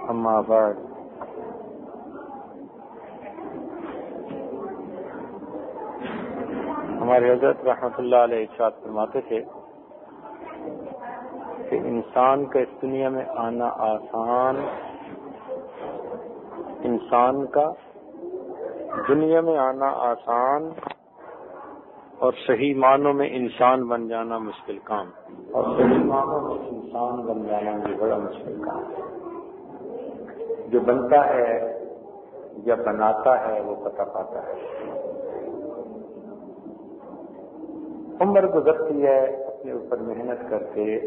اما بعد ہمارے حضرت رحمۃ اللہ علیہ ارشاد فرماتے تھے کہ انسان کا اس دنیا میں آنا آسان، انسان کا دنیا میں آنا آسان اور صحیح معنوں میں انسان بن جانا مشکل کام، اور صحیح معنوں میں انسان بن جانا بھی بڑا مشکل کام ہے۔ جو بنتا ہے یا بناتا ہے وہ پتہ پاتا ہے۔ عمر گزرتی ہے اپنے اوپر محنت کر کے،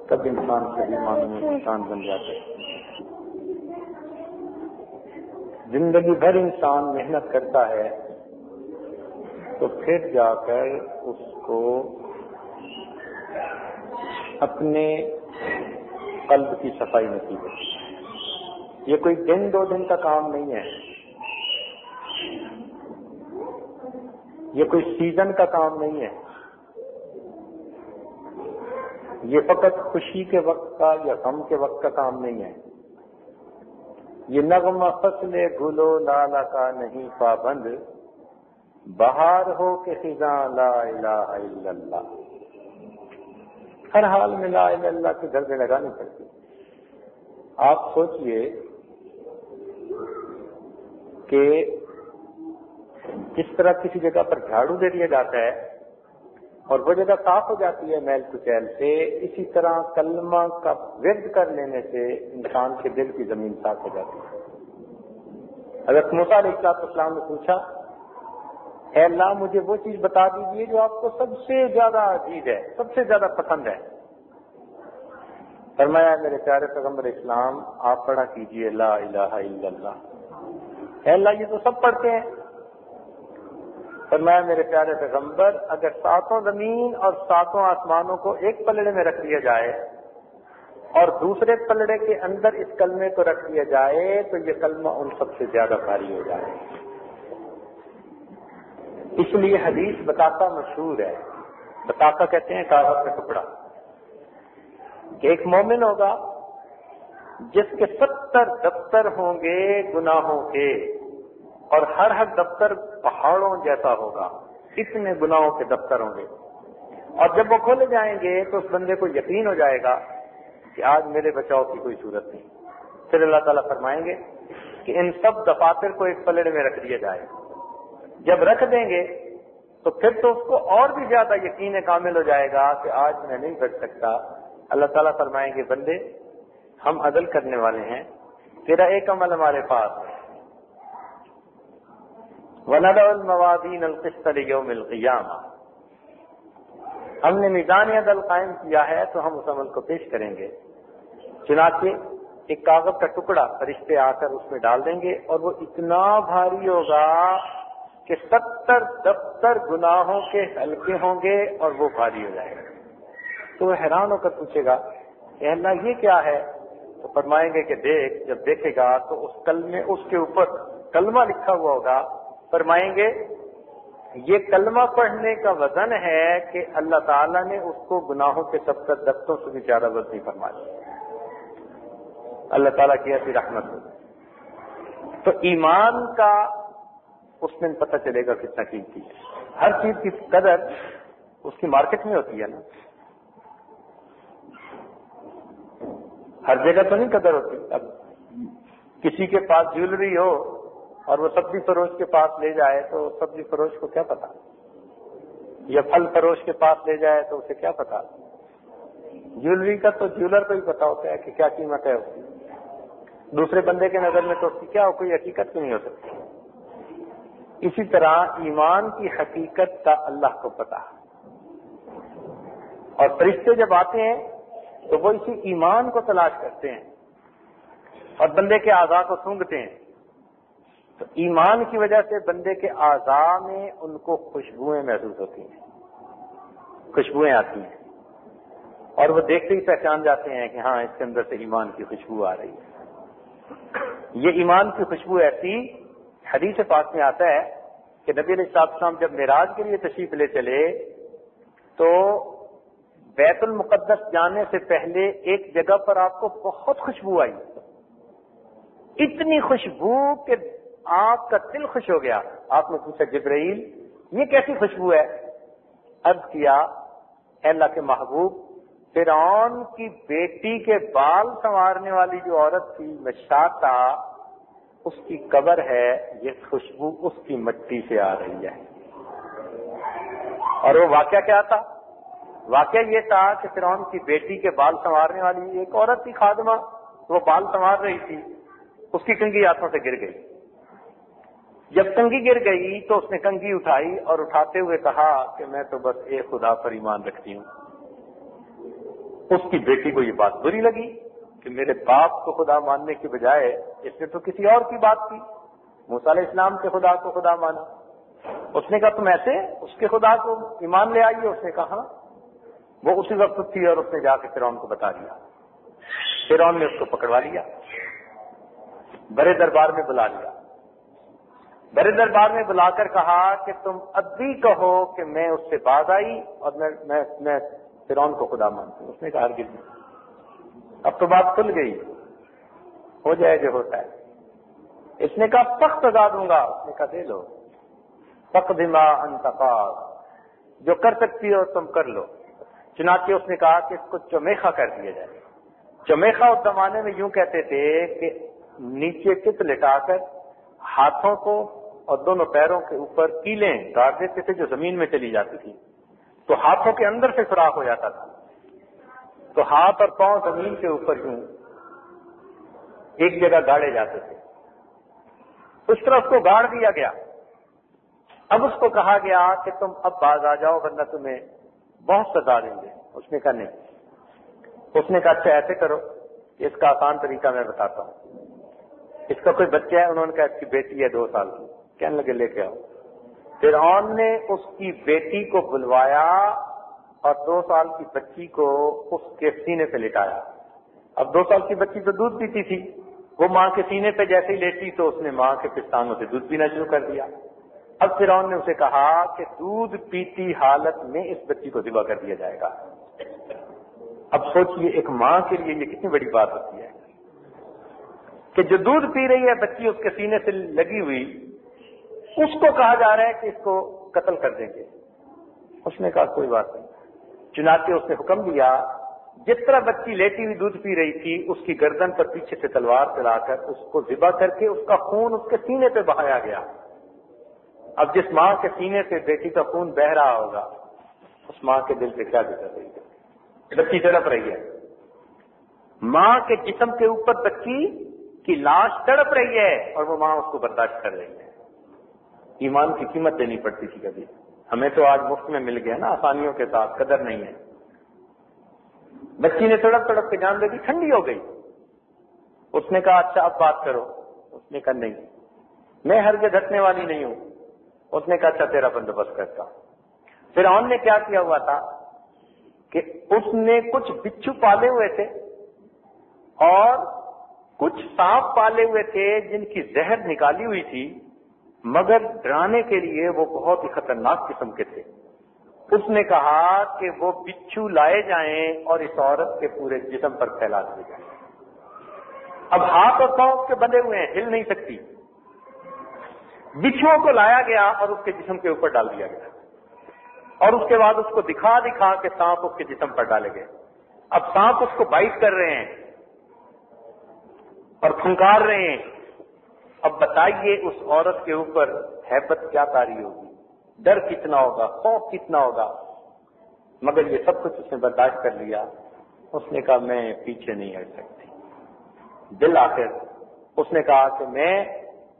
تب انسان صحیح معنوں میں انسان بن جاتا ہے۔ زندگی بھر انسان محنت کرتا ہے تو پھر جا کر اس کو اپنے قلب کی صفائی نصیب ہے۔ یہ کوئی دن دو دن کا کام نہیں ہے، یہ کوئی سیزن کا کام نہیں ہے، یہ فقط خوشی کے وقت کا یا غم کے وقت کا کام نہیں ہے۔ یہ نغمہ فصل گلو لالا کا نہیں پابند، بہار ہو کہ خزاں لا الہ الا اللہ۔ ہر حال میں لا الہ الا اللہ کی گردے لگانی پڑتی۔ آپ سوچئے کہ جس طرح کسی جگہ پر جھاڑو دے دیا جاتا ہے اور وہ جگہ صاف ہو جاتی ہے میل کچیل سے، اسی طرح کلمہ کا ورد کر لینے سے انسان کے دل کی زمین صاف ہو جاتی ہے۔ حضرت موسیٰ علیہ السلام نے پوچھا، اے اللہ مجھے وہ چیز بتا دیجیے جو آپ کو سب سے زیادہ عزیز ہے، سب سے زیادہ پسند ہے۔ فرمایا میرے پیارے پیغمبر اسلام آپ پڑھا کیجیے لا الہ الا اللہ۔ اے اللہ یہ تو سب پڑھتے ہیں۔ فرمایا میرے پیارے پیغمبر اگر ساتوں زمین اور ساتوں آسمانوں کو ایک پلڑے میں رکھ دیا جائے اور دوسرے پلڑے کے اندر اس کلمے کو رکھ دیا جائے تو یہ کلمہ ان سب سے زیادہ بھاری ہو جائے۔ اس لیے حدیث بتاتا مشہور ہے۔ بتاتا کہتے ہیں کاغذ کا ٹکڑا، کہ ایک مومن ہوگا جس کے 70 دفتر ہوں گے گناہوں کے، اور ہر دفتر پہاڑوں جیسا ہوگا، اتنے گناہوں کے دفتر ہوں گے، اور جب وہ کھولے جائیں گے تو اس بندے کو یقین ہو جائے گا کہ آج میرے بچاؤ کی کوئی صورت نہیں۔ پھر اللہ تعالیٰ فرمائیں گے کہ ان سب دفاتر کو ایک پلڑے میں رکھ دیا جائے۔ جب رکھ دیں گے تو پھر تو اس کو اور بھی زیادہ یقین کامل ہو جائے گا کہ آج میں نہیں بچ سکتا۔ اللہ تعالیٰ فرمائیں گے بندے ہم عدل کرنے والے ہیں، تیرا ایک عمل ہمارے پاس ہے۔ وَنَضَعُ الْمَوَازِينَ الْقِسْطَ لِيَوْمِ الْقِيَامَةِ، ہم نے میزان عدل قائم کیا ہے تو ہم اس عمل کو پیش کریں گے۔ چنانچہ ایک کاغذ کا ٹکڑا فرشتے آ کر اس میں ڈال دیں گے اور وہ اتنا بھاری ہوگا کہ 70 دفتر گناہوں کے ہلکے ہوں گے اور وہ بھاری ہو جائے گا۔ تو وہ حیران ہو کر پوچھے گا اے اللہ یہ کیا ہے؟ تو فرمائیں گے کہ دیکھ، جب دیکھے گا تو اس کلمے، اس کے اوپر کلمہ لکھا ہوا ہوگا۔ فرمائیں گے یہ کلمہ پڑھنے کا وزن ہے کہ اللہ تعالیٰ نے اس کو گناہوں کے 70 دفتروں سے بھی زیادہ وزنی فرما دیا۔ اللہ تعالیٰ کی ایسی رحمت ہو تو ایمان کا اس دن پتہ چلے گا کتنا قیمتی ہے۔ ہر چیز کی قدر اس کی مارکیٹ میں ہوتی ہے نا، ہر جگہ تو نہیں قدر ہوتی۔ اب کسی کے پاس جیولری ہو اور وہ سبزی فروش کے پاس لے جائے تو سبزی فروش کو کیا پتا، یا پھل فروش کے پاس لے جائے تو اسے کیا پتا۔ جیولری کا تو جیولر کو ہی پتا ہوتا ہے کہ کیا قیمت ہے اس کی، دوسرے بندے کے نظر میں تو اس کی کیا کوئی حقیقت تو نہیں ہو سکتی۔ اسی طرح ایمان کی حقیقت کا اللہ کو پتا، اور فرشتے جب آتے ہیں تو وہ اسی ایمان کو تلاش کرتے ہیں اور بندے کے اعضاء کو سونگھتے ہیں۔ تو ایمان کی وجہ سے بندے کے اعضاء میں ان کو خوشبوئیں محسوس ہوتی ہیں، خوشبوئیں آتی ہیں، اور وہ دیکھتے ہی پہچان جاتے ہیں کہ ہاں اس کے اندر سے ایمان کی خوشبو آ رہی ہے۔ یہ ایمان کی خوشبو ایسی، حدیث پاک میں آتا ہے کہ نبی علیہ السلام جب معراج کے لیے تشریف لے چلے تو بیت المقدس جانے سے پہلے ایک جگہ پر آپ کو بہت خوشبو آئی، اتنی خوشبو کہ آپ کا دل خوش ہو گیا. آپ نے پوچھا جبرائیل یہ کیسی خوشبو ہے؟ عرض کیا اے اللہ کے محبوب فرعون کی بیٹی کے بال سنوارنے والی جو عورت تھی مشاطہ، اس کی قبر ہے، یہ خوشبو اس کی مٹی سے آ رہی ہے. اور وہ واقعہ کیا تھا؟ واقعہ یہ تھا کہ فرعون کی بیٹی کے بال سنوارنے والی ایک عورت تھی خادمہ، وہ بال سنوار رہی تھی، اس کی کنگھی ہاتھوں سے گر گئی. جب کنگھی گر گئی تو اس نے کنگھی اٹھائی اور اٹھاتے ہوئے کہا کہ میں تو بس ایک خدا پر ایمان رکھتی ہوں. اس کی بیٹی کو یہ بات بری لگی کہ میرے باپ کو خدا ماننے کی بجائے اس نے تو کسی اور کی بات کی، موسیٰ علیہ السلام کے خدا کو خدا مانا. اس نے کہا تم ایسے اس کے خدا کو ایمان لے آئیے؟ اس نے کہا وہ اسی وقت تھی، اور اس نے جا کے فرعون کو بتا دیا. فرعون نے اس کو پکڑوا لیا، بڑے دربار میں بلا لیا. بڑے دربار میں بلا کر کہا کہ تم ابھی کہو کہ میں اس سے باز آئی اور میں فرعون کو خدا مانتی ہوں. اس نے کہا ہرگز نہیں، اب تو بات کھل گئی، ہو جائے جو ہوتا ہے. اس نے کہا سخت سزا دوں گا. اس نے کہا دے لو، فقد ما انت قاض، جو کر سکتی ہو تم کر لو. چنانچہ اس نے کہا کہ اس کو چمیخا کر دیا جائے. چمیخا اس زمانے میں یوں کہتے تھے کہ نیچے کت لٹا کر ہاتھوں کو اور دونوں پیروں کے اوپر کیلیں گاڑ دیتے تھے جو زمین میں چلی جاتی تھی، تو ہاتھوں کے اندر سے سوراخ ہو جاتا تھا، تو ہاتھ اور پاؤں زمین کے اوپر یوں ایک جگہ گاڑے جاتے تھے. اس طرح اس کو گاڑ دیا گیا. اب اس کو کہا گیا کہ تم اب باز آ جاؤ ورنہ تمہیں بہت سزا دیں گے. اس نے کہا نہیں. اس نے کہا اچھا ایسے کرو، اس کا آسان طریقہ میں بتاتا ہوں. اس کا کوئی بچہ ہے؟ انہوں نے کہا اس کی بیٹی ہے 2 سال کی. کہنے لگے لے کے آؤ. فرعون نے اس کی بیٹی کو بلوایا اور 2 سال کی بچی کو اس کے سینے پہ لٹایا. اب 2 سال کی بچی تو دودھ پیتی تھی، وہ ماں کے سینے پہ جیسے ہی لیٹی تو اس نے ماں کے پستانوں سے دودھ پینا شروع کر دیا. اب فرعون نے اسے کہا کہ دودھ پیتی حالت میں اس بچی کو ذبح کر دیا جائے گا. اب سوچئے ایک ماں کے لیے یہ کتنی بڑی بات ہوتی ہے کہ جو دودھ پی رہی ہے بچی اس کے سینے سے لگی ہوئی، اس کو کہا جا رہا ہے کہ اس کو قتل کر دیں گے. اس نے کہا کوئی بات نہیں. چنانچہ اس نے حکم دیا جس طرح بچی لیٹی ہوئی دودھ پی رہی تھی اس کی گردن پر پیچھے سے تلوار چلا کر اس کو ذبح کر کے اس کا خون اس کے سینے پہ بہایا گیا. اب جس ماں کے سینے سے بیٹی کا خون بہ رہا ہوگا اس ماں کے دل پہ کیا گزر رہی ہے؟ بچی تڑپ رہی ہے، ماں کے جسم کے اوپر بچی کی لاش تڑپ رہی ہے اور وہ ماں اس کو برداشت کر رہی ہے. ایمان کی قیمت دینی پڑتی تھی کبھی. ہمیں تو آج مفت میں مل گیا نا آسانیوں کے ساتھ، قدر نہیں ہے. بچی نے تڑپ تڑپ کے جان دے دی، ٹھنڈی ہو گئی. اس نے کہا اچھا اب بات کرو. اس نے کہا نہیں میں ہرگز ہٹنے والی نہیں ہوں. اس نے کہا اچھا تیرا بندوبست کرتا. فرعون نے کیا کیا ہوا تھا کہ اس نے کچھ بچھو پالے ہوئے تھے اور کچھ سانپ پالے ہوئے تھے جن کی زہر نکالی ہوئی تھی، مگر ڈرانے کے لیے وہ بہت ہی خطرناک قسم کے تھے. اس نے کہا کہ وہ بچھو لائے جائیں اور اس عورت کے پورے جسم پر پھیلا دیے جائیں. اب ہاتھ اور پاؤں کے بندھے ہوئے ہیں، ہل نہیں سکتی. بچھوؤں کو لایا گیا اور اس کے جسم کے اوپر ڈال دیا گیا اور اس کے بعد اس کو دکھا دکھا کے سانپ اس کے جسم پر ڈالے گئے. اب سانپ اس کو بائٹ کر رہے ہیں اور پھنکار رہے ہیں. اب بتائیے اس عورت کے اوپر ہیبت کیا طاری ہوگی، ڈر کتنا ہوگا، خوف کتنا ہوگا. مگر یہ سب کچھ اس نے برداشت کر لیا. اس نے کہا میں پیچھے نہیں ہٹ سکتی. دل آخر اس نے کہا کہ میں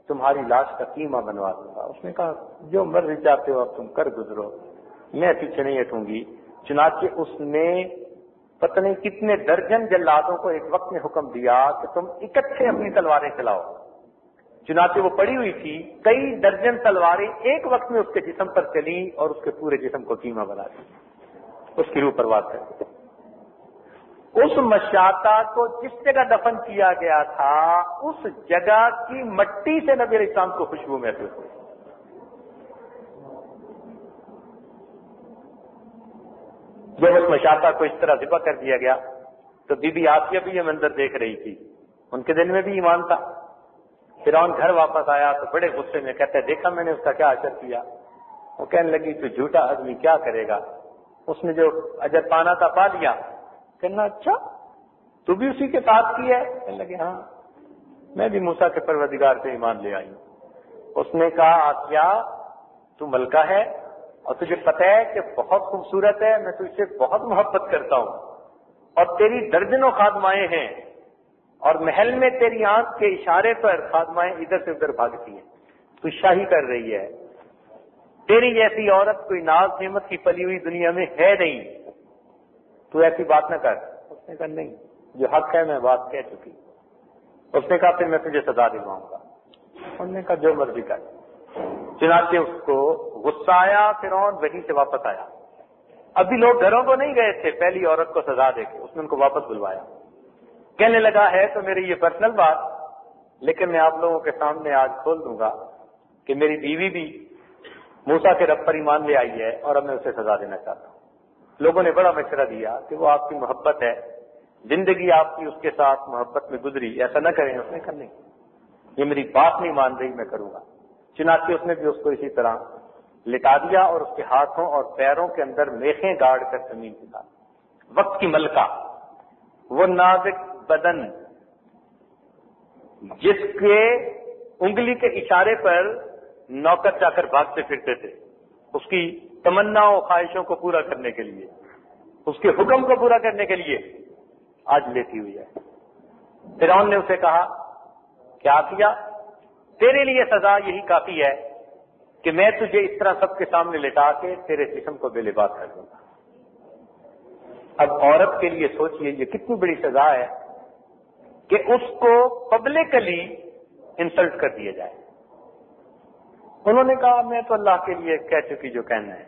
تمہاری لاش کا قیمہ بنوا دوں گا. اس نے کہا جو مرضی چاہتے ہو اب تم کر گزرو، میں پیچھے نہیں ہٹوں گی. چنانچہ اس نے پتہ نہیں کتنے درجن جلادوں کو ایک وقت میں حکم دیا کہ تم اکٹھے اپنی تلواریں چلاؤ. چنانچہ وہ پڑی ہوئی تھی، کئی درجن تلواریں ایک وقت میں اس کے جسم پر چلی اور اس کے پورے جسم کو قیمہ بنا دی، اس کی روح پرواز کر دی. اس مشاطہ کو جس جگہ دفن کیا گیا تھا اس جگہ کی مٹی سے نبی علیہ السلام کو خوشبو محسوس ہوئی. جب اس مشاطہ کو اس طرح ذبح کر دیا گیا تو بی بی آسیہ بھی یہ منظر دیکھ رہی تھی. ان کے دل میں بھی ایمان تھا. فرعون گھر واپس آیا تو بڑے غصے میں کہتا ہے دیکھا میں نے اس کا کیا اجر کیا. وہ کہنے لگی تو جھوٹا آدمی کیا کرے گا, اس نے جو اجر پانا تھا پا لیا. کہنا اچھا تو بھی اسی کے ساتھ کی ہے؟ کہنے لگے ہاں میں بھی موسیٰ کے پروردگار پہ ایمان لے آئی ہوں. اس نے کہا آسیہ تو ملکہ ہے اور تجھے پتہ ہے کہ بہت خوبصورت ہے, میں تجھ سے بہت محبت کرتا ہوں اور تیری درجنوں خادمائیں ہیں اور محل میں تیری آنکھ کے اشارے پر خادمائیں ادھر سے ادھر بھاگتی ہیں, تو شاہی کر رہی ہے. تیری جیسی عورت کوئی ناز نعمت کی پلی ہوئی دنیا میں ہے نہیں, تو ایسی بات نہ کر. اس نے کہا نہیں جو حق ہے میں بات کہہ چکی. اس نے کہا پھر میں تجھے سزا دلواؤں گا. انہوں نے کہا جو مرضی کر. چنانچہ اس کو غصہ آیا, فرعون وہیں سے واپس آیا. ابھی لوگ گھروں کو نہیں گئے تھے پہلی عورت کو سزا دے کے, اس نے ان کو واپس بلوایا. کہنے لگا ہے تو میری یہ پرسنل بات, لیکن میں آپ لوگوں کے سامنے آج کھول دوں گا کہ میری بیوی بھی موسیٰ کے رب پر ایمان لے آئی ہے اور اب میں اسے سزا دینا چاہتا ہوں. لوگوں نے بڑا مشورہ دیا کہ وہ آپ کی محبت ہے, زندگی آپ کی اس کے ساتھ محبت میں گزری, ایسا نہ کریں. اس نے کہا نہیں یہ میری بات نہیں مان رہی, میں کروں گا. چنانچہ اس نے بھی اس کو اسی طرح لٹا دیا اور اس کے ہاتھوں اور پیروں کے اندر میخیں گاڑ کر زمین کے ساتھ. وقت کی ملکہ, وہ نازک بدن جس کے انگلی کے اشارے پر نوکر چاکر بھاگتے پھرتے تھے, اس کی تمنا و خواہشوں کو پورا کرنے کے لیے, اس کے حکم کو پورا کرنے کے لیے آج لیتی ہوئی ہے. فرعون نے اسے کہا کیا کیا, تیرے لیے سزا یہی کافی ہے کہ میں تجھے اس طرح سب کے سامنے لٹا کے تیرے جسم کو بے لباس کر دوں گا. اب عورت کے لیے سوچئے یہ کتنی بڑی سزا ہے کہ اس کو پبلکلی انسلٹ کر دیا جائے. انہوں نے کہا میں تو اللہ کے لیے کہہ چکی جو کہنا ہے.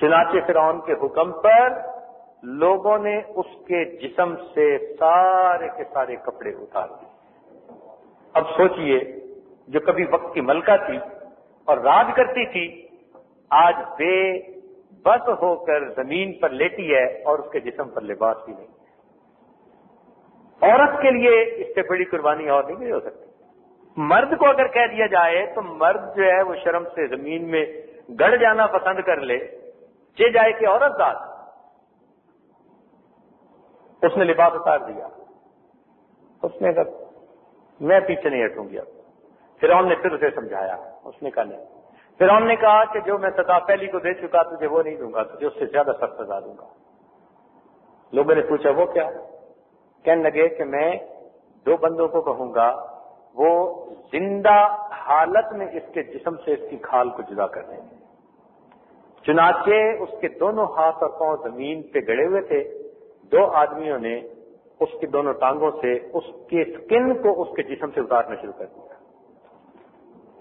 چنانچہ فرعون کے حکم پر لوگوں نے اس کے جسم سے سارے کے سارے کپڑے اتار دیے. اب سوچئے جو کبھی وقت کی ملکہ تھی اور راج کرتی تھی, آج بے بس ہو کر زمین پر لیٹی ہے اور اس کے جسم پر لباس بھی نہیں. عورت کے لیے اس سے بڑی قربانی اور نہیں ہو سکتی. مرد کو اگر کہہ دیا جائے تو مرد جو ہے وہ شرم سے زمین میں گڑ جانا پسند کر لے, چے جائے کہ عورت ذات. اس نے لباس اتار دیا. اس نے کہا میں پیچھے نہیں ہٹوں گی. اب فرعون نے پھر اسے سمجھایا. اس نے کہا نہیں. فرعون نے کہا کہ جو میں سزا پہلی کو دے چکا تجھے وہ نہیں دوں گا, تجھے اس سے زیادہ سخت سزا دوں گا. لوگوں نے پوچھا وہ کیا؟ کہنے لگے کہ میں دو بندوں کو کہوں گا وہ زندہ حالت میں اس کے جسم سے اس کی کھال کو جدا کر دیں گے. چنانچہ اس کے دونوں ہاتھ اور پاؤں زمین پہ گڑے ہوئے تھے. دو آدمیوں نے اس کی دونوں ٹانگوں سے اس کے سکن کو اس کے جسم سے اتارنا شروع کر دیا.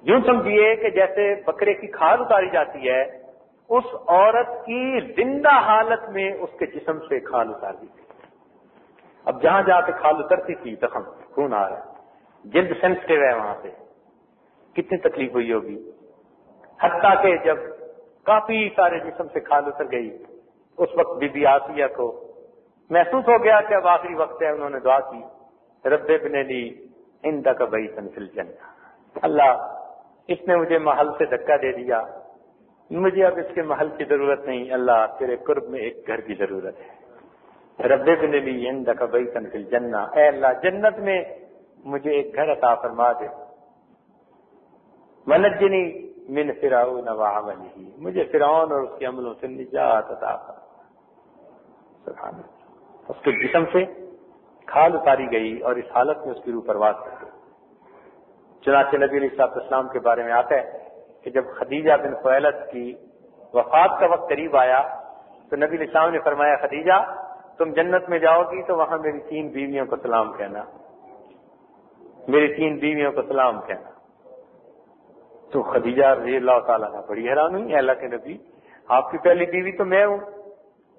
یوں سمجھیے کہ جیسے بکرے کی کھال اتاری جاتی ہے, اس عورت کی زندہ حالت میں اس کے جسم سے کھال اتار دی تھی. اب جہاں جہاں سے کھال اترتی تھی زخم, خون آ رہا ہے, جلد سینسٹیو ہے, وہاں سے کتنی تکلیف ہوئی ہوگی. حتیٰ کہ جب کافی سارے جسم سے کھال اتر گئی, اس وقت بی بی آسیہ کو محسوس ہو گیا کہ اب آخری وقت ہے. انہوں نے دعا کی رب ابن لی عندک بیتا فی الجنہ, اللہ اس نے مجھے محل سے دھکا دے دیا, مجھے اب اس کے محل کی ضرورت نہیں, اللہ تیرے قرب میں ایک گھر کی ضرورت ہے. رب ابن لی عندک بیتا فی الجنہ, اے اللہ جنت میں مجھے ایک گھر عطا فرما دے. ونجنی من فرعون وعملہ, مجھے فرعون اور اس کے عملوں سے نجات عطا فرما. سبحان اللہ. اس کے جسم سے کھال اتاری گئی اور اس حالت میں اس کی روح پرواز کر گئی. چنانچہ نبی علیہ السلام کے بارے میں آتا ہے کہ جب خدیجہ بن خویلد کی وفات کا وقت قریب آیا تو نبی علیہ السلام نے فرمایا خدیجہ تم جنت میں جاؤ گی تو وہاں میری 3 بیویوں کو سلام کہنا, میری 3 بیویوں کو سلام کہنا. تو خدیجہ رضی اللہ تعالیٰ عنہ بڑی حیران ہوئی, اللہ کے نبی آپ کی پہلی بیوی تو میں ہوں,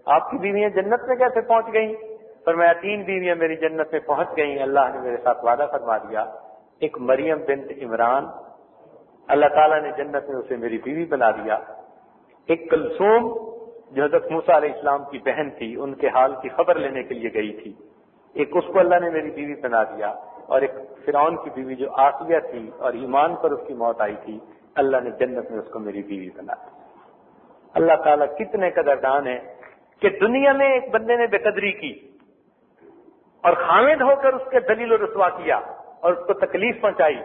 آپ کی بیویاں جنت میں کیسے پہنچ گئیں؟ فرمایا 3 بیویاں میری جنت میں پہنچ گئیں, اللہ نے میرے ساتھ وعدہ فرما دیا. ایک مریم بنت عمران, اللہ تعالیٰ نے جنت میں اسے میری بیوی بنا دیا. ایک کلثوم جو حضرت موسیٰ علیہ السلام کی بہن تھی, ان کے حال کی خبر لینے کے لیے گئی تھی, ایک اس کو اللہ نے میری بیوی بنا دیا. اور ایک فرعون کی بیوی جو آسیہ تھی اور ایمان پر اس کی موت آئی تھی، اللہ نے جنت میں اس کو میری بیوی بنا دی۔ اللہ تعالیٰ کتنے قدردان ہے کہ دنیا میں ایک بندے نے بے قدری کی اور خامد ہو کر اس کے ذلیل و رسوا کیا اور اس کو تکلیف پہنچائی،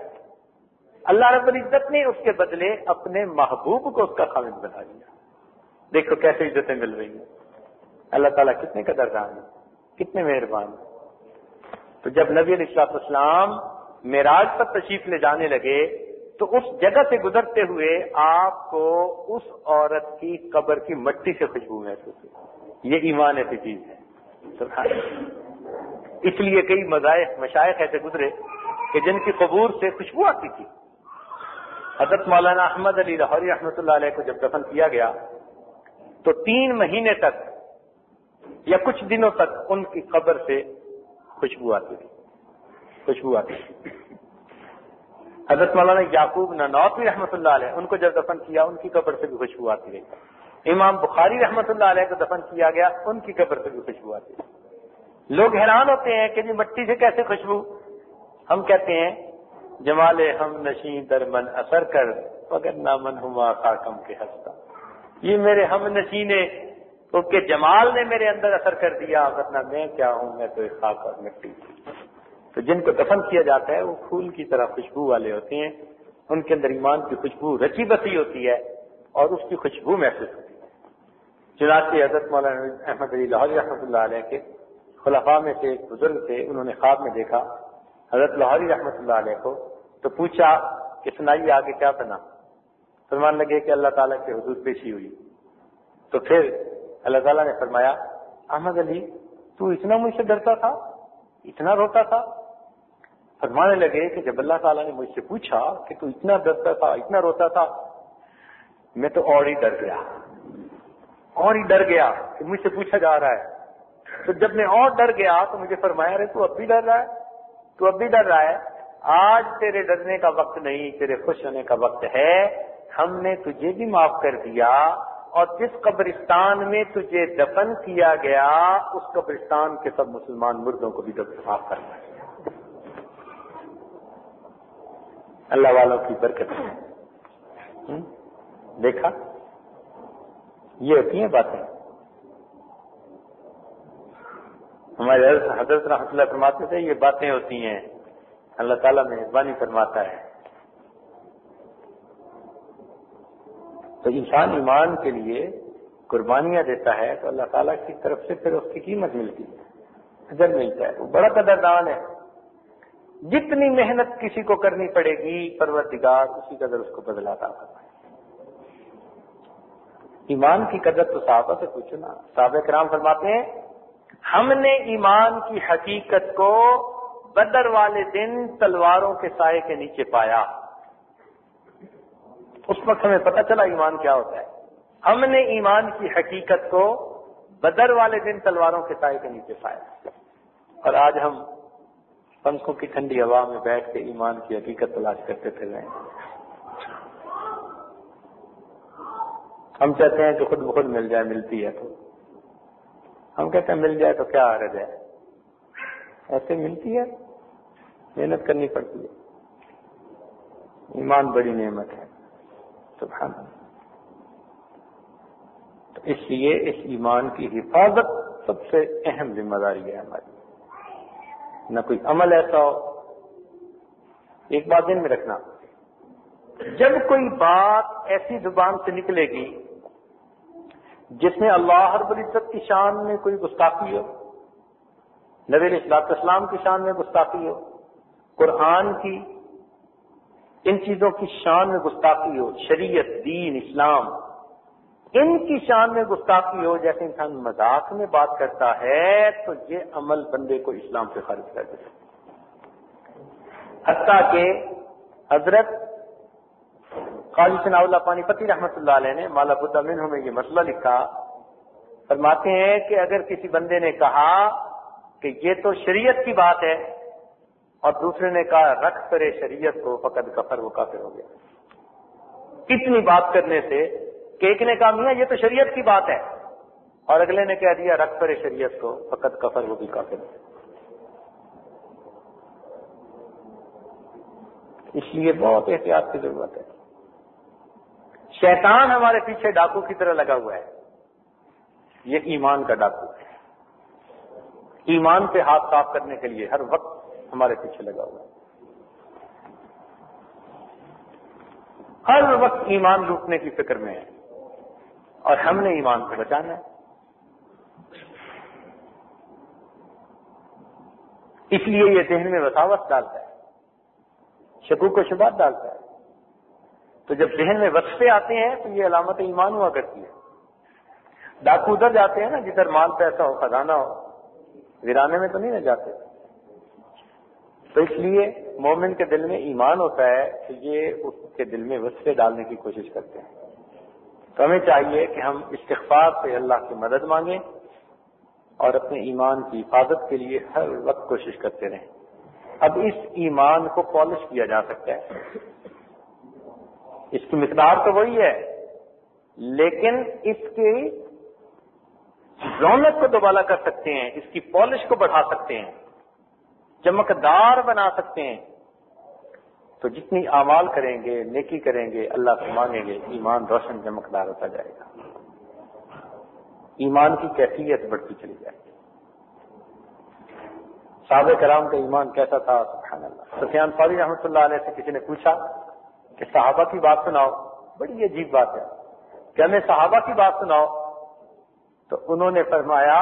اللہ رب العزت نے اس کے بدلے اپنے محبوب کو اس کا خامد بنا دیا۔ دیکھو کیسے عزتیں مل رہی ہیں۔ اللہ تعالیٰ کتنے قدردان ہیں، کتنے مہربان ہیں۔ تو جب نبی علیہ السلام معراج پر تشریف لے جانے لگے تو اس جگہ سے گزرتے ہوئے آپ کو اس عورت کی قبر کی مٹی سے خوشبو محسوس ہوئی۔ یہ ایمان ایسی چیز ہے، سبحان اللہ۔ اس لیے کئی مشائخ ایسے گزرے کہ جن کی قبور سے خوشبو آتی تھی۔ حضرت مولانا احمد علی لاہوری رحمۃ اللہ علیہ کو جب دفن کیا گیا تو 3 مہینے تک یا کچھ دنوں تک ان کی قبر سے خوشبو آتی تھی۔ حضرت مولانا یعقوب نانوتوی رحمۃ اللہ علیہ ان کو جب دفن کیا ان کی قبر سے بھی خوشبو آتی رہی۔ امام بخاری رحمۃ اللہ علیہ کو دفن کیا گیا ان کی قبر سے بھی خوشبو آتی رہی۔ لوگ حیران ہوتے ہیں کہ جی مٹی سے کیسے خوشبو؟ ہم کہتے ہیں جمال ہم نشیں در من اثر کر مگر نامن ہوا خاکم کے ہستا، یہ میرے ہم نشیں نے ان کے جمال نے میرے اندر اثر کر دیا، ورنہ میں کیا ہوں، میں تو ایک خاک اور مٹی۔ تو جن کو دفن کیا جاتا ہے وہ پھول کی طرح خوشبو والے ہوتے ہیں، ان کے اندر ایمان کی خوشبو رچی بسی ہوتی ہے اور اس کی خوشبو محسوس ہوتی ہے۔ چنانچہ حضرت مولانا احمد علی لاہوری رحمۃ اللہ علیہ کے خلفاء میں سے ایک بزرگ تھے، انہوں نے خواب میں دیکھا حضرت لاہوری رحمۃ اللہ علیہ کو، تو پوچھا کہ سنائیے آگے کیا بنا؟ فرمان لگے کہ اللہ تعالیٰ کے حضور پیشی ہوئی۔ تو پھر اللہ تعالیٰ نے فرمایا احمد علی تو اتنا مجھ سے ڈرتا تھا، اتنا روتا تھا؟ فرمانے لگے کہ جب اللہ تعالیٰ نے مجھ سے پوچھا کہ تو اتنا ڈرتا تھا، اتنا روتا تھا، میں تو اور ہی ڈر گیا کہ مجھ سے پوچھا جا رہا ہے۔ تو جب میں اور ڈر گیا تو مجھے فرمایا ارے تو اب بھی ڈر رہا ہے، آج تیرے ڈرنے کا وقت نہیں، تیرے خوش ہونے کا وقت ہے، ہم نے تجھے بھی معاف کر دیا، اور جس قبرستان میں تجھے دفن کیا گیا اس قبرستان کے سب مسلمان مردوں کو بھی معاف کرنا ہے۔ اللہ والوں کی برکت ہے۔ دیکھا، یہ ہوتی ہیں باتیں۔ ہمارے حضرت رحمۃ اللہ فرماتے تھے یہ باتیں ہوتی ہیں، اللہ تعالیٰ مہربانی فرماتا ہے۔ تو انسان ایمان کے لیے قربانیاں دیتا ہے تو اللہ تعالیٰ کی طرف سے پھر اس کی قیمت ملتی ہے، اجر ملتا ہے، وہ بڑا قدردان ہے۔ جتنی محنت کسی کو کرنی پڑے گی پروردگار اسی قدر اس کو بدلہ عطا کرتا ہے۔ ایمان کی قدر تو صحابہ سے پوچھو نا، صحابہ کرام فرماتے ہیں ہم نے ایمان کی حقیقت کو بدر والے دن تلواروں کے سائے کے نیچے پایا، اس وقت ہمیں پتہ چلا ایمان کیا ہوتا ہے۔ ہم نے ایمان کی حقیقت کو بدر والے دن تلواروں کے سائے کے نیچے پایا، اور آج ہم پنکھوں کی ٹھنڈی ہوا میں بیٹھ کے ایمان کی حقیقت تلاش کرتے پھر رہے ہیں۔ ہم چاہتے ہیں کہ خود بخود مل جائے، ملتی ہے تو ہم کہتے ہیں مل جائے تو کیا حرج ہے، ایسے ملتی ہے، محنت کرنی پڑتی ہے۔ ایمان بڑی نعمت ہے، سبحان اللہ۔ تو اس لیے اس ایمان کی حفاظت سب سے اہم ذمہ داری ہے ہماری۔ نہ کوئی عمل ایسا ہو، ایک بات ذہن میں رکھنا، جب کوئی بات ایسی زبان سے نکلے گی جس میں اللہ رب العزت کی شان میں کوئی گستاخی ہو، نبی علیہ السلام کی شان میں گستاخی ہو، قرآن کی ان چیزوں کی شان میں گستاخی ہو، شریعت، دین، اسلام، ان کی شان میں گستاخی ہو، جیسے انسان مذاق میں بات کرتا ہے تو یہ عمل بندے کو اسلام سے خارج کر دیتا ہے۔ حتیٰ کہ حضرت قاضی ثناء اللہ پانی پتی رحمۃ اللہ علیہ نے مالا بد منہ میں یہ مسئلہ لکھا، فرماتے ہیں کہ اگر کسی بندے نے کہا کہ یہ تو شریعت کی بات ہے اور دوسرے نے کہا رکھ کرے شریعت کو فقد کفر، وہ کافر ہو گیا۔ اتنی بات کرنے سے کہ ایک نے کہا میاں یہ تو شریعت کی بات ہے اور اگلے نے کہہ دیا رکھ کرے شریعت کو فقد کفر، وہ بھی کافر ہو گیا۔ اس لیے بہت احتیاط کی ضرورت ہے. شیطان ہمارے پیچھے ڈاکو کی طرح لگا ہوا ہے. یہ ایمان کا ڈاکو ہے. ایمان پہ ہاتھ صاف کرنے کے لیے ہر وقت ہمارے پیچھے لگا ہوا ہے. ہر وقت ایمان لوٹنے کی فکر میں ہے اور ہم نے ایمان کو بچانا ہے. اس لیے یہ ذہن میں وساوس ڈالتا ہے, شکوک و شبہات ڈالتا ہے. تو جب ذہن میں وصفے آتے ہیں تو یہ علامت ایمان ہوا کرتی ہے. ڈاکو ادھر جاتے ہیں نا جدھر مال پیسہ ہو, خزانہ ہو, ویرانے میں تو نہیں نہ جاتے. تو اس لیے مومن کے دل میں ایمان ہوتا ہے کہ یہ اس کے دل میں وصفے ڈالنے کی کوشش کرتے ہیں. تو ہمیں چاہیے کہ ہم استغفار سے اللہ کی مدد مانگیں اور اپنے ایمان کی حفاظت کے لیے ہر وقت کوشش کرتے رہیں. اب اس ایمان کو پالش کیا جا سکتا ہے. اس کی مقدار تو وہی ہے, لیکن اس کی رونق کو دوبالا کر سکتے ہیں, اس کی پالش کو بڑھا سکتے ہیں, چمکدار بنا سکتے ہیں. تو جتنی اعمال کریں گے, نیکی کریں گے, اللہ سے مانگیں گے, ایمان روشن چمکدار ہوتا جائے گا. ایمان کی کیفیت بڑھتی چلی جائے گی. صحابہ کرام کا ایمان کیسا تھا؟ سبحان اللہ. سفیان ثوری رحمۃ اللہ علیہ سے کسی نے پوچھا کہ صحابہ کی بات سناؤ. بڑی عجیب بات ہے کہ ہمیں صحابہ کی بات سناؤ. تو انہوں نے فرمایا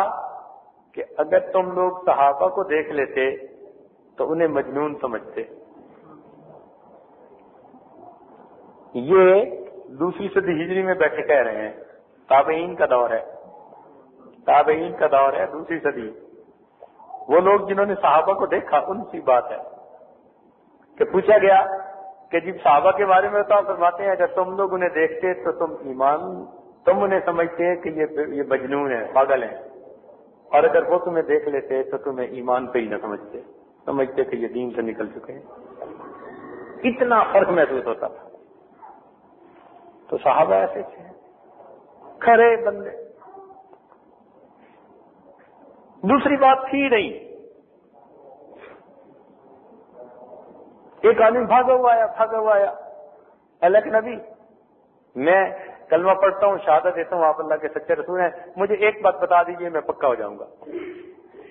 کہ اگر تم لوگ صحابہ کو دیکھ لیتے تو انہیں مجنون سمجھتے. یہ دوسری صدی ہجری میں بیٹھے کہہ رہے ہیں. تابعین کا دور ہے, تابعین کا دور ہے, دوسری صدی. وہ لوگ جنہوں نے صحابہ کو دیکھا ان کی بات ہے کہ پوچھا گیا کہ جب صحابہ کے بارے میں بتاؤ. فرماتے ہیں اگر تم لوگ انہیں دیکھتے تو تم انہیں سمجھتے کہ یہ مجنون ہے, پاگل ہیں, اور اگر وہ تمہیں دیکھ لیتے تو تمہیں ایمان پہ ہی نہ سمجھتے کہ یہ دین سے نکل چکے ہیں. اتنا فرق محسوس ہوتا تھا. تو صحابہ ایسے تھے, کھرے بندے. دوسری بات تھی نہیں. ایک آدمی بھاگا ہوا آیا, اللہ کے نبی میں کلمہ پڑھتا ہوں, شہادت دیتا ہوں آپ اللہ کے سچے رسول ہیں, مجھے ایک بات بتا دیجئے میں پکا ہو جاؤں گا.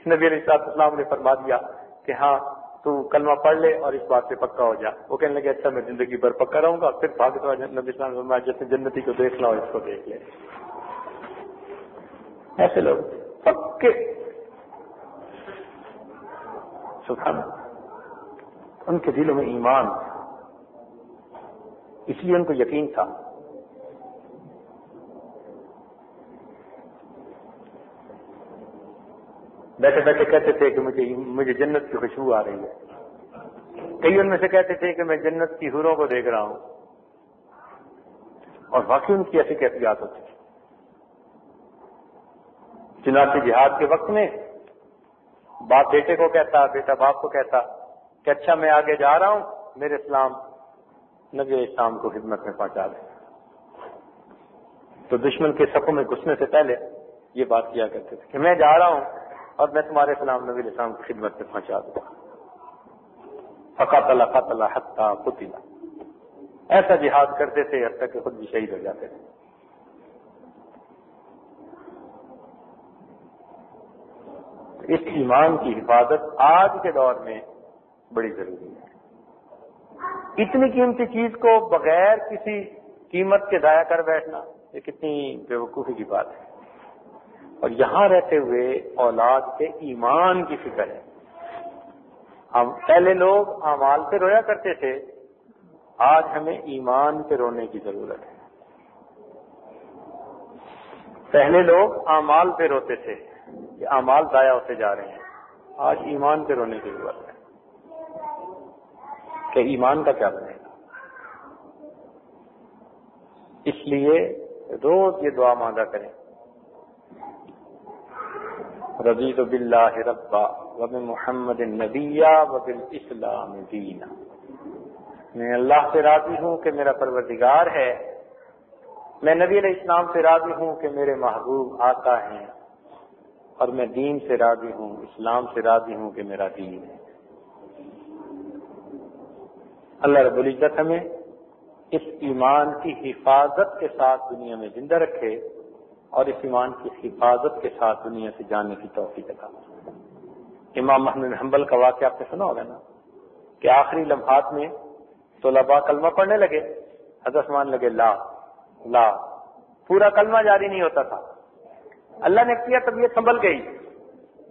نبی علیہ السلام نے فرما دیا کہ ہاں تو کلمہ پڑھ لے اور اس بات سے پکا ہو جا. وہ کہنے لگے اچھا میں زندگی بھر پکا رہوں گا. پھر بھاگتا ہوا نبی السلام نے فرمایا جیسے جنتی کو دیکھ لاؤ, اس کو دیکھ لے. ایسے لوگ پکے, سبحان اللہ, ان کے دلوں میں ایمان, اس لیے ان کو یقین تھا. بیٹھے بیٹھے کہتے تھے کہ مجھے جنت کی خوشبو آ رہی ہے. کئی ان میں سے کہتے تھے کہ میں جنت کی حوروں کو دیکھ رہا ہوں, اور واقعی ان کی ایسی کیفیات ہوتی تھی. چنانچہ جہاد کے وقت میں باپ بیٹے کو کہتا, بیٹا باپ کو کہتا کہ اچھا میں آگے جا رہا ہوں, میرے اسلام نبی اسلام کو خدمت میں پہنچا دیں. تو دشمن کے صفوں میں گھسنے سے پہلے یہ بات کیا کرتے تھے کہ میں جا رہا ہوں اور میں تمہارے اسلام نبی اسلام کی خدمت میں پہنچا دوں. فقاتل حتی قتل. ایسا جہاد کرتے تھے حتیٰ کہ خود بھی شہید ہو جاتے تھے. اس ایمان کی حفاظت آج کے دور میں بڑی ضروری ہے. اتنی قیمتی چیز کو بغیر کسی قیمت کے ضائع کر بیٹھنا یہ کتنی بے وقوفی کی بات ہے. اور یہاں رہتے ہوئے اولاد کے ایمان کی فکر ہے. ہم پہلے لوگ اعمال پہ رویا کرتے تھے, آج ہمیں ایمان پہ رونے کی ضرورت ہے. پہلے لوگ اعمال پہ روتے تھے کہ اعمال ضائع ہوتے جا رہے ہیں, آج ایمان پہ رونے کی ضرورت ہے کہ ایمان کا کیا بنے گا. اس لیے روز یہ دعا مانگا کریں, رضیت باللہ ربا وبمحمد نبیا وبالاسلام دینا. میں اللہ سے راضی ہوں کہ میرا پروردگار ہے, میں نبی علیہ السلام سے راضی ہوں کہ میرے محبوب آقا ہیں, اور میں دین سے راضی ہوں, اسلام سے راضی ہوں کہ میرا دین ہے. اللہ رب العزت ہمیں اس ایمان کی حفاظت کے ساتھ دنیا میں زندہ رکھے اور اس ایمان کی حفاظت کے ساتھ دنیا سے جانے کی توفیق عطا فرمائے۔ امام احمد بن حنبل کا واقعہ آپ نے سنا ہوگا نا کہ آخری لمحات میں طلباء کلمہ پڑھنے لگے، حضرت مان لگے لا لا، پورا کلمہ جاری نہیں ہوتا تھا۔ اللہ نے کیا طبیعت سنبھل گئی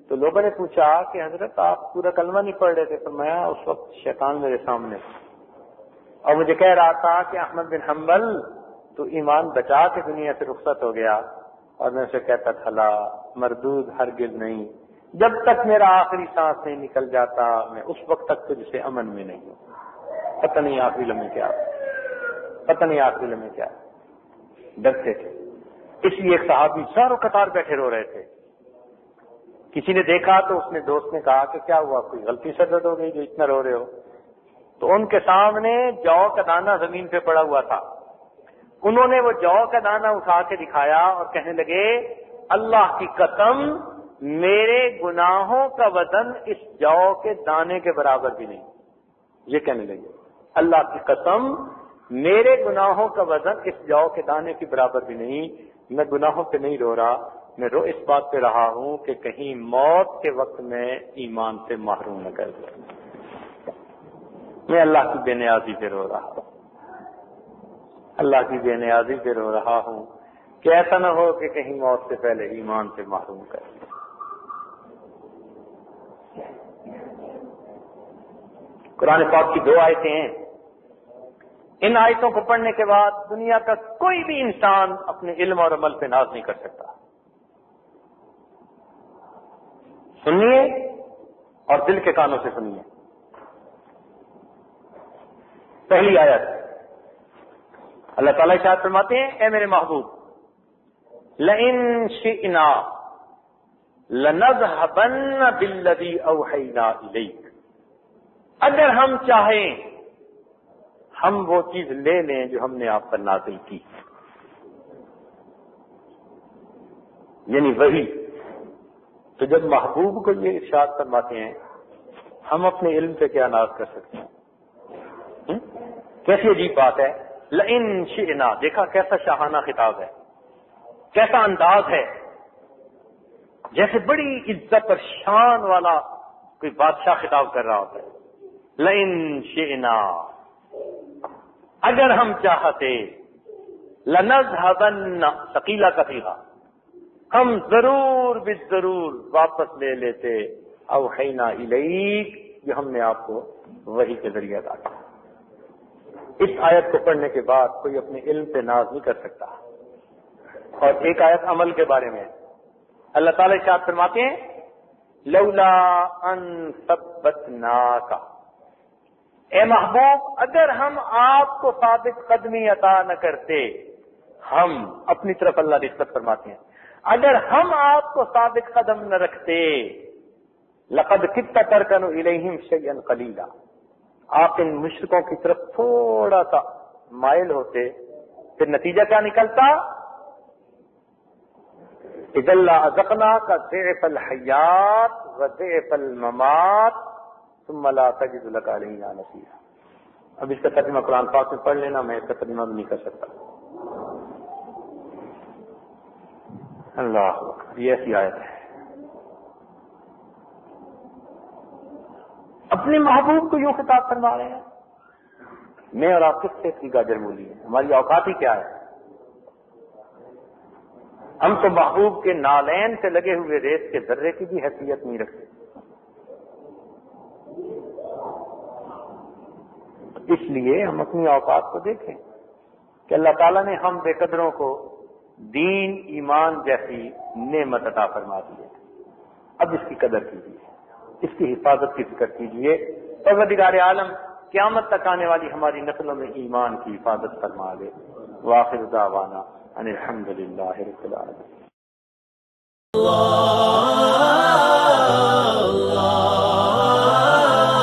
تو لوگوں نے پوچھا کہ حضرت آپ پورا کلمہ نہیں پڑھ رہے تھے؟ فرمایا اس وقت شیطان میرے سامنے اور مجھے کہہ رہا تھا کہ احمد بن حنبل تو ایمان بچا کے دنیا سے رخصت ہو گیا، اور میں اسے کہتا تھا لا، مردود ہرگز نہیں، جب تک میرا آخری سانس نہیں نکل جاتا میں اس وقت تک تجھ سے امن میں نہیں ہوں۔ پتہ نہیں آخری لمحے کیا، پتہ نہیں آخری لمحے کیا، ڈرتے تھے۔ اس لیے ایک صحابی چاروں قطار بیٹھے رو رہے تھے، کسی نے دیکھا تو اس نے دوست نے کہا کہ کیا ہوا، کوئی غلطی سے درد ہو گئی جو اتنا رو رہے ہو؟ تو ان کے سامنے جو کا دانہ زمین پہ پڑا ہوا تھا، انہوں نے وہ جو کا دانہ اٹھا کے دکھایا اور کہنے لگے اللہ کی قسم میرے گناہوں کا وزن اس جو کے دانے کے برابر بھی نہیں۔ یہ کہنے لگے اللہ کی قسم میرے گناہوں کا وزن اس جو کے دانے کے برابر بھی نہیں، میں گناہوں پہ نہیں رو رہا، میں رو اس بات پہ رہا ہوں کہ کہیں موت کے وقت میں ایمان سے محروم نہ کر دوں۔ میں اللہ کی بے نیازی پہ رو رہا ہوں، اللہ کی بے نیازی پہ رو رہا ہوں کہ ایسا نہ ہو کہ کہیں موت سے پہلے ایمان سے محروم کر دیں۔ قرآن پاک کی 2 آیتیں ہیں، ان آیتوں کو پڑھنے کے بعد دنیا کا کوئی بھی انسان اپنے علم اور عمل پہ ناز نہیں کر سکتا۔ سنیے اور دل کے کانوں سے سنیے۔ پہلی آیت اللہ تعالیٰ ارشاد فرماتے ہیں اے میرے محبوب لئن شئنا لنذهبن بالذی اوحینا الیک، اگر ہم چاہیں ہم وہ چیز لے لیں جو ہم نے آپ پر نازل کی، یعنی وہی۔ تو جب محبوب کو یہ ارشاد فرماتے ہیں ہم اپنے علم پہ کیا ناز کر سکتے ہیں؟ کیسی عجیب بات ہے۔ لئن شئنا، دیکھا کیسا شاہانہ خطاب ہے، کیسا انداز ہے، جیسے بڑی عزت اور شان والا کوئی بادشاہ خطاب کر رہا ہوتا ہے۔ لئن شئنا، اگر ہم چاہتے، لنذهبن ثقیلہ کا صیغہ، ہم ضرور بالضرور واپس لے لیتے اوحینا الیک، جو ہم نے آپ کو وحی کے ذریعے عطا کیا۔ اس آیت کو پڑھنے کے بعد کوئی اپنے علم پہ ناز نہیں کر سکتا۔ اور ایک آیت عمل کے بارے میں اللہ تعالیٰ ارشاد فرماتے ہیں لولا ان ثبتناک، اے محبوب اگر ہم آپ کو ثابت قدمی عطا نہ کرتے، ہم اپنی طرف اللہ نسبت فرماتے ہیں اگر ہم آپ کو ثابت قدم نہ رکھتے، لقد کدت ترکن الیہم شیئا قلیلا، آپ ان مشرکوں کی طرف تھوڑا سا مائل ہوتے، پھر نتیجہ کیا نکلتا؟ اذا لأذقناک ضعف الحیات وضعف الممات ثم لا تجد لك علینا نصیرا۔ اب اس کا ترجمہ قرآن پاک میں پڑھ لینا، میں اس کا ترجمہ بھی نہیں کر سکتا۔ اللہ اکبر، یہ ایسی آیت ہے۔ اپنے محبوب کو یوں خطاب فرما رہے ہیں، میں اور آپ کس سے کی گاجر مولی ہے، ہماری اوقات ہی کیا ہے؟ ہم تو محبوب کے نالین سے لگے ہوئے ریت کے ذرے کی بھی حیثیت نہیں رکھتے۔ اس لیے ہم اپنی اوقات کو دیکھیں کہ اللہ تعالیٰ نے ہم بے قدروں کو دین ایمان جیسی نعمت عطا فرما دی ہے، اب اس کی قدر کیجیے، اس کی حفاظت کی فکر کیجیے۔ پروردگار عالم قیامت تک آنے والی ہماری نسلوں میں ایمان کی حفاظت فرما دے۔ وآخر دعوانا ان الحمد للہ رب العالمین۔